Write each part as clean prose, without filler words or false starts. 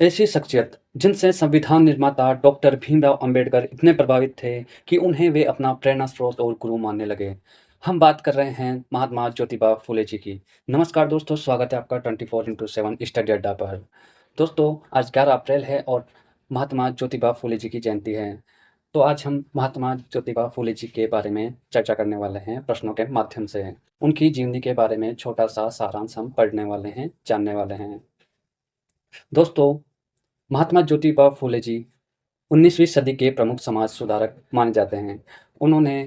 ऐसी शख्सियत जिनसे संविधान निर्माता डॉक्टर भीमराव अंबेडकर इतने प्रभावित थे कि उन्हें वे अपना प्रेरणा स्रोत और गुरु मानने लगे। हम बात कर रहे हैं महात्मा ज्योतिबा फुले जी की। नमस्कार दोस्तों, स्वागत है आपका 24x7 स्टडी अड्डा पर। दोस्तों, आज 11 अप्रैल है और महात्मा ज्योतिबा फुले जी की जयंती है। तो आज हम महात्मा ज्योतिबा फुले जी के बारे में चर्चा करने वाले हैं प्रश्नों के माध्यम से। उनकी जीवनी के बारे में छोटा सा सारांश हम पढ़ने वाले हैं, जानने वाले हैं। दोस्तों, महात्मा ज्योतिबा फुले जी 19वीं सदी के प्रमुख समाज सुधारक माने जाते हैं। उन्होंने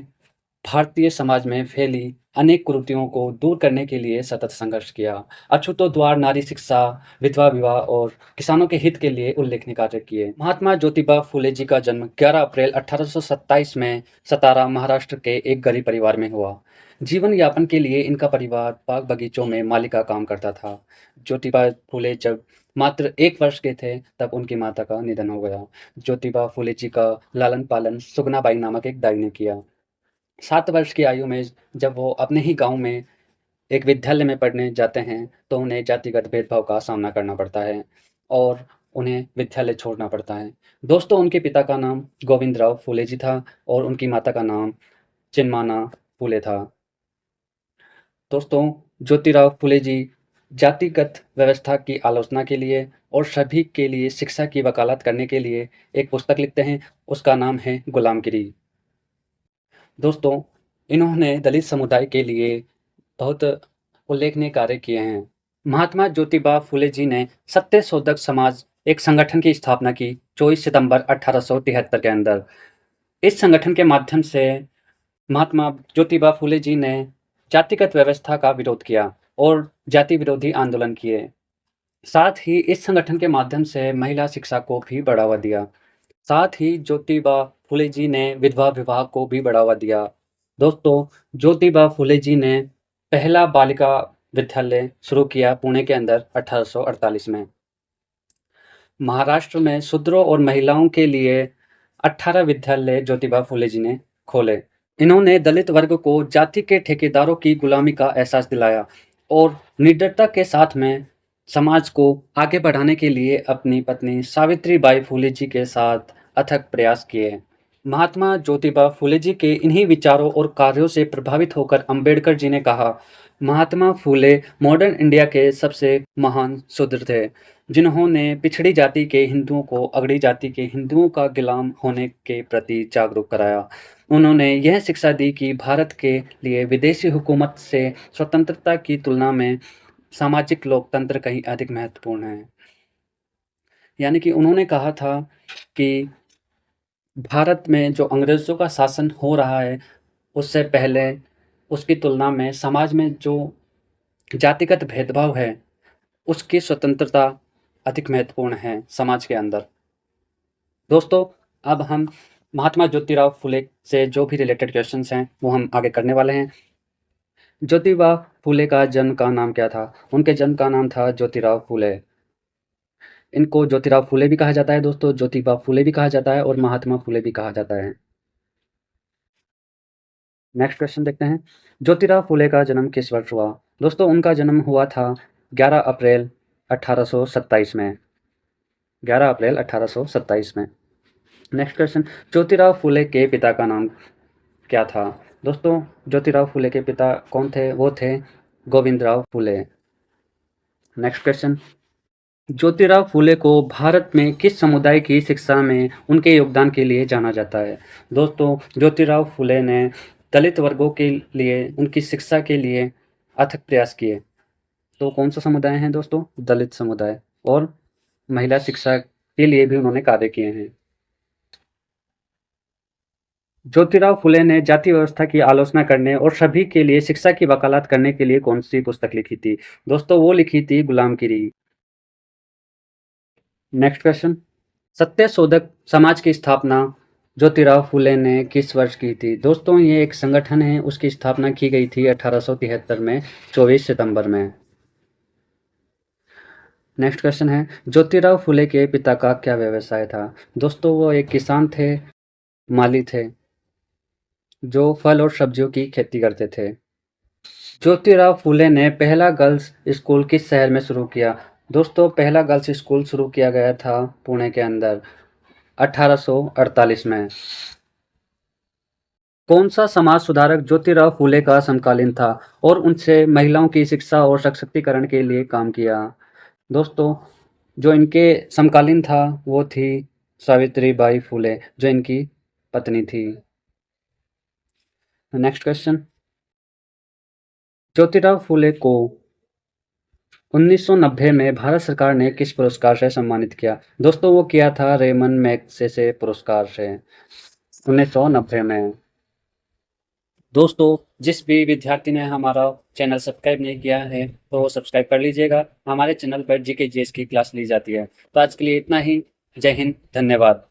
भारतीय समाज में फैली अनेक कुरीतियों को दूर करने के लिए सतत संघर्ष किया। अछूतों द्वार नारी शिक्षा, विधवा विवाह और किसानों के हित के लिए उल्लेखनीय कार्य किए। महात्मा ज्योतिबा फुले जी का जन्म 11 अप्रैल 1827 में सतारा, महाराष्ट्र के एक गरीब परिवार में हुआ। जीवन यापन के लिए इनका परिवार बाग बगीचों में माली का काम करता था। ज्योतिबा फुले जब मात्र 1 वर्ष के थे तब उनकी माता का निधन हो गया। ज्योतिबा फुले जी का लालन पालन सुगनाबाई नामक एक दाई ने किया। 7 वर्ष की आयु में जब वो अपने ही गांव में एक विद्यालय में पढ़ने जाते हैं तो उन्हें जातिगत भेदभाव का सामना करना पड़ता है और उन्हें विद्यालय छोड़ना पड़ता है। दोस्तों, उनके पिता का नाम गोविंदराव फुले जी था और उनकी माता का नाम चिन्माना फुले था। दोस्तों, ज्योतिराव फुले जी जातिगत व्यवस्था की आलोचना के लिए और सभी के लिए शिक्षा की वकालत करने के लिए एक पुस्तक लिखते हैं। उसका नाम है गुलामगिरी। दोस्तों, इन्होंने दलित समुदाय के लिए बहुत उल्लेखनीय कार्य किए हैं। महात्मा ज्योतिबा फुले जी ने सत्य शोधक समाज एक संगठन की स्थापना की 24 सितंबर 1873 के अंदर। इस संगठन के माध्यम से महात्मा ज्योतिबा फुले जी ने जातिगत व्यवस्था का विरोध किया और जाति विरोधी आंदोलन किए। साथ ही इस संगठन के माध्यम से महिला शिक्षा को भी बढ़ावा दिया। साथ ही ज्योतिबा फुले जी ने विधवा विवाह को भी बढ़ावा दिया। दोस्तों, ज्योतिबा फुले जी ने पहला बालिका विद्यालय शुरू किया पुणे के अंदर 1848 में। महाराष्ट्र में शूद्रों और महिलाओं के लिए 18 विद्यालय ज्योतिबा फुले जी ने खोले। इन्होंने दलित वर्ग को जाति के ठेकेदारों की गुलामी का एहसास दिलाया और निडरता के साथ में समाज को आगे बढ़ाने के लिए अपनी पत्नी सावित्रीबाई फुले जी के साथ अथक प्रयास किए। महात्मा ज्योतिबा फुले जी के इन्हीं विचारों और कार्यों से प्रभावित होकर अंबेडकर जी ने कहा, महात्मा फुले मॉडर्न इंडिया के सबसे महान शूद्र थे, जिन्होंने पिछड़ी जाति के हिंदुओं को अगड़ी जाति के हिंदुओं का गुलाम होने के प्रति जागरूक कराया। उन्होंने यह शिक्षा दी कि भारत के लिए विदेशी हुकूमत से स्वतंत्रता की तुलना में सामाजिक लोकतंत्र कहीं अधिक महत्वपूर्ण है। यानी कि उन्होंने कहा था कि भारत में जो अंग्रेज़ों का शासन हो रहा है, उससे पहले उसकी तुलना में समाज में जो जातिगत भेदभाव है, उसकी स्वतंत्रता अधिक महत्वपूर्ण है समाज के अंदर। दोस्तों, अब हम महात्मा ज्योतिराव फुले से जो भी रिलेटेड क्वेश्चंस हैं, वो हम आगे करने वाले हैं। ज्योतिबा फुले का जन्म का नाम क्या था? उनके जन्म का नाम था ज्योतिराव फुले। इनको ज्योतिराव फुले भी कहा जाता है दोस्तों, ज्योतिबा फुले भी कहा जाता है और महात्मा फुले भी कहा जाता है। नेक्स्ट क्वेश्चन देखते हैं। ज्योतिराव फुले का जन्म किस वर्ष हुआ? दोस्तों, उनका जन्म हुआ था 11 अप्रैल 1827 में। 11 अप्रैल 1827 में। नेक्स्ट क्वेश्चन, ज्योतिराव फुले के पिता का नाम क्या था? दोस्तों, ज्योतिराव फुले के पिता कौन थे? वो थे गोविंदराव फुले। नेक्स्ट क्वेश्चन, ज्योतिराव फुले को भारत में किस समुदाय की शिक्षा में उनके योगदान के लिए जाना जाता है? दोस्तों, ज्योतिराव फुले ने दलित वर्गों के लिए उनकी शिक्षा के लिए अथक प्रयास किए। तो कौन सा समुदाय है दोस्तों? दलित समुदाय। और महिला शिक्षा के लिए भी उन्होंने कार्य किए हैं। ज्योतिराव फुले ने जाति व्यवस्था की आलोचना करने और सभी के लिए शिक्षा की वकालत करने के लिए कौन सी पुस्तक लिखी थी? दोस्तों, वो लिखी थी गुलामगिरी। नेक्स्ट क्वेश्चन, सत्य शोधक समाज की स्थापना ज्योतिराव फुले ने किस वर्ष की थी? दोस्तों, ये एक संगठन है, उसकी स्थापना की गई थी 1873 में 24 सितंबर में। नेक्स्ट क्वेश्चन है, ज्योतिराव फुले के पिता का क्या व्यवसाय था? दोस्तों, वो एक किसान थे, माली थे, जो फल और सब्जियों की खेती करते थे। ज्योतिराव फुले ने पहला गर्ल्स स्कूल किस शहर में शुरू किया? दोस्तों पहला गर्ल्स स्कूल शुरू किया गया था पुणे के अंदर 1848 में। कौन सा समाज सुधारक ज्योतिराव फूले का समकालीन था और उनसे महिलाओं की शिक्षा और सशक्तिकरण के लिए काम किया? दोस्तों जो इनके समकालीन था वो थी सावित्रीबाई फूले, जो इनकी पत्नी थी। नेक्स्ट क्वेश्चन, ज्योतिराव फूले को 1990 में भारत सरकार ने किस पुरस्कार से सम्मानित किया? दोस्तों वो किया था रेमन मैगसेसे पुरस्कार से 1990 में। दोस्तों जिस भी विद्यार्थी ने हमारा चैनल सब्सक्राइब नहीं किया है तो वो सब्सक्राइब कर लीजिएगा। हमारे चैनल पर जीके जीएस की क्लास ली जाती है। तो आज के लिए इतना ही। जय हिंद, धन्यवाद।